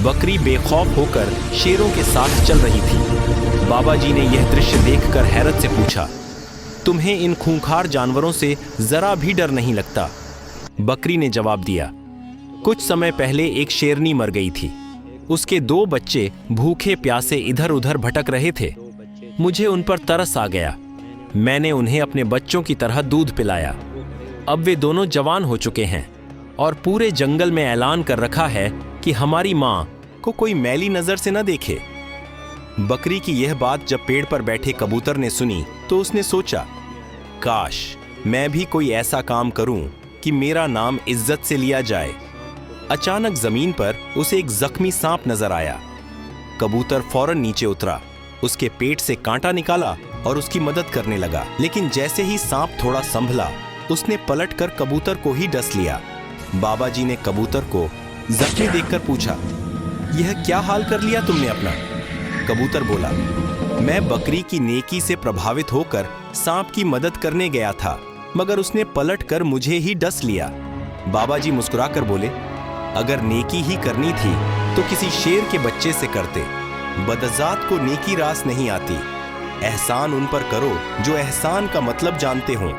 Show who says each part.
Speaker 1: बकरी बेखौफ होकर शेरों के साथ चल रही थी। बाबा जी ने यह दृश्य देखकर हैरत से पूछा, तुम्हें इन खूंखार जानवरों से जरा भी डर नहीं लगता? बकरी ने जवाब दिया, कुछ समय पहले एक शेरनी मर गई थी। उसके 2 बच्चे भूखे प्यासे इधर उधर भटक रहे थे। मुझे उन पर तरस आ गया। मैंने उन्हें अपने बच्चों की तरह दूध पिलाया। अब वे दोनों जवान हो चुके हैं और पूरे जंगल में ऐलान कर रखा है कि हमारी माँ को कोई मैली नजर से न देखे। बकरी की यह बात जब पेड़ पर बैठे कबूतर ने सुनी तो उसने सोचा, काश मैं भी कोई ऐसा काम करूं कि मेरा नाम इज्जत से लिया जाए। अचानक जमीन पर उसे एक जख्मी सांप नजर आया। कबूतर फौरन नीचे उतरा, उसके पेट से कांटा निकाला और उसकी मदद करने लगा। लेकिन जैसे ही सांप थोड़ा संभला, उसने पलटकर कबूतर को ही डस लिया। बाबा जी ने कबूतर को जख्मी देखकर पूछा, यह क्या हाल कर लिया तुमने अपना? कबूतर बोला, मैं बकरी की नेकी से प्रभावित होकर सांप की मदद करने गया था, मगर उसने पलटकर मुझे ही डस लिया। बाबा जी मुस्कुराकर बोले, अगर नेकी ही करनी थी तो किसी शेर के बच्चे से करते। बदजात को नेकी रास नहीं आती। एहसान उन पर करो जो एहसान का मतलब जानते हों।